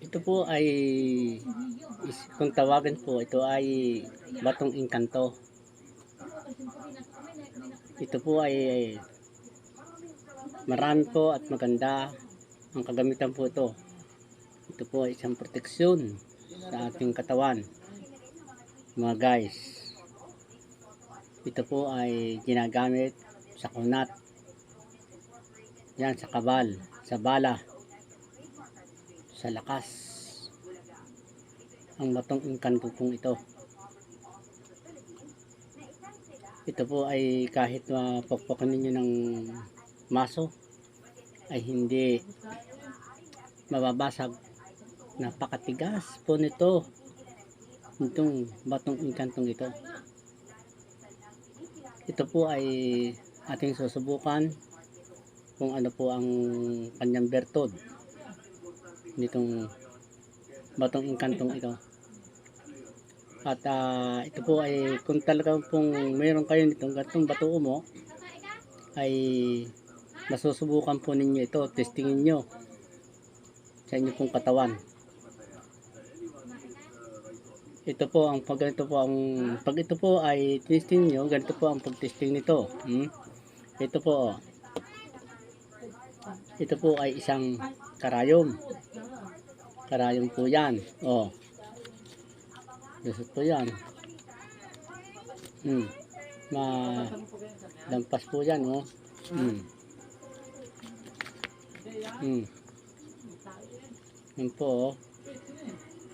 Ito po ay kung tawagin po, ito ay batong engkanto. Ito po ay marami po at maganda ang kagamitan po ito. Ito po ay isang proteksyon sa ating katawan, mga guys. Ito po ay ginagamit sa kunat, yan, sa kabal, sa bala, sa lakas. Ang batong engkanto pong ito. Ito po ay kahit mapokpokan ninyo ng maso ay hindi mababasag. Napakatigas po nito, itong batong engkantong ito. Ito po ay ating susubukan kung ano po ang kanyang bertod nitong batong engkantong ito. At ito po ay kung talagang pong mayroon kayo nitong gatong bato umo, ay masusubukan po ninyo ito, testingin nyo sa inyo pong katawan. Ito po ang pag ito po ay testing nyo, ganito po ang pag-testing nito. Ito po, ito po ay isang karayom. Karayom po yan. Lusot po yan. Lampas po yan. Yan po.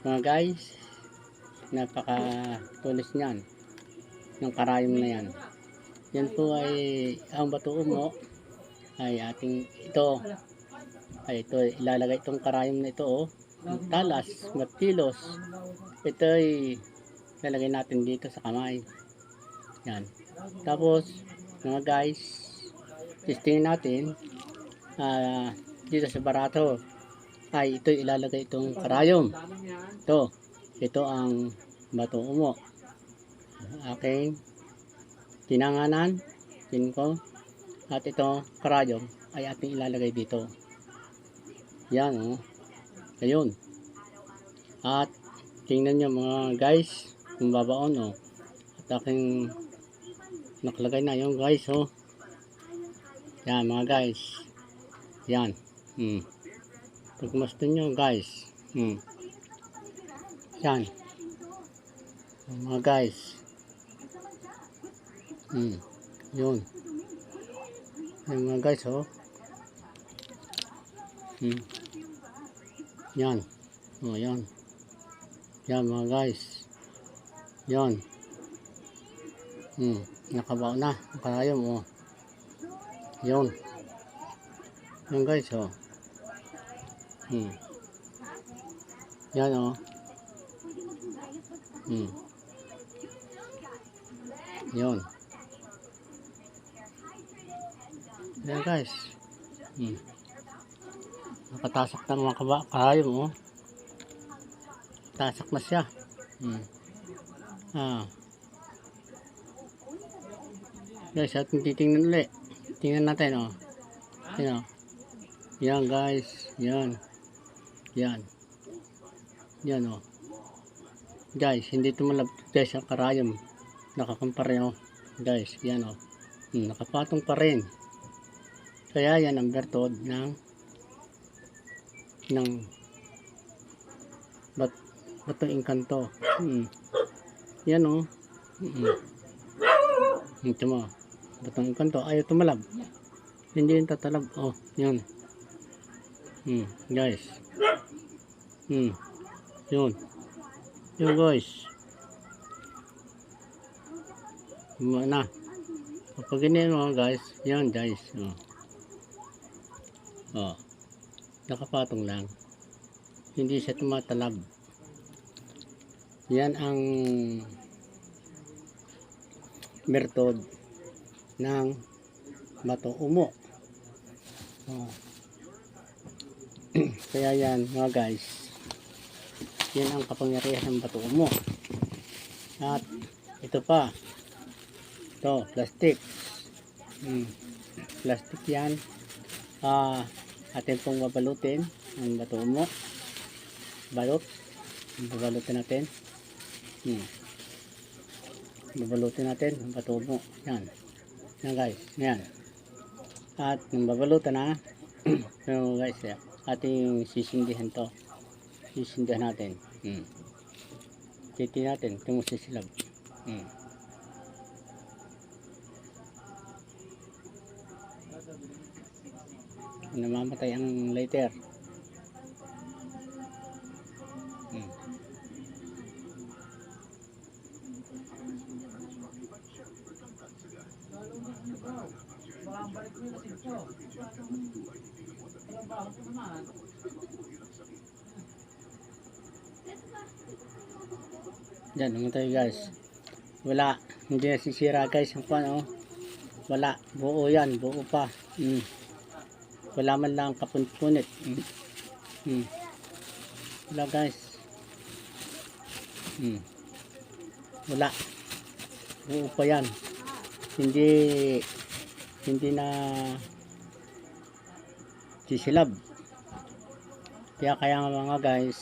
Mga guys, napaka-tulis niyan ng karayom na yan. Yan po ay ang bato umo ay ating ito ilalagay itong karayom na ito talas, matilos. Ito ay lalagay natin dito sa kamay. Yan. Tapos mga guys, testingin natin dito sa barato ay ito ilalagay itong karayom. Ito ang bato umo. Aking tinanganan, ko, at ito karayom ay ating ilalagay dito. Yan ayun. At tingnan nyo mga guys, kung babaon at aking nakalagay na yung guys yan mga guys. Yan. Pagmasdan nyo guys. Yan mga guys. Yun. Yan mga guys yan. Yan. Yan mga guys. Yan. Nakabaw na. Karayom yun. Yan guys yan yun. Yan guys. Nakatasak na mga karayom tasak na siya. Guys, ating titingnan ulit. Tingnan natin yan guys. Yan yan guys, hindi tumalab guys ang karayom. Nakakampare guys. Yan nakapatong pa rin. Kaya yan ang bertod ng batong engkanto. Yan ito mo, batong engkanto ayaw tumalab, hindi yung tatalab. Yan guys. Yun guys. Na kapag ganyan guys, yan guys. Nakapatong lang, hindi siya tumatalab. Yan ang bertod ng bato umo. Kaya yan mga guys, yan ang kapangyarihan ng bato umo. At ito pa, ito plastic. Plastic yan. Atin pong babalutin ang bato umo. balot. Babalutin natin. Babalutin natin ang patubo. Yan. Yan guys. Yan. At nung babalutan na, so guys, ating sisindihan to. Sisindihan natin. Titi natin. Ito mo sisilab. Namamatay ang lighter. Yan, namatay guys. Wala, hindi nasisira guys ang pan, oh. Wala, buo yan, buo pa. Wala man lang kapunit-punit. Wala guys. Wala, buo pa yan. Hindi na sisilab. Kaya nga mga guys,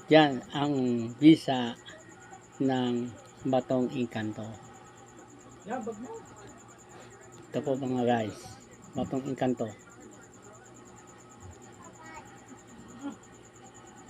yan ang bisa ng batong engkanto. Ito po mga guys, batong engkanto.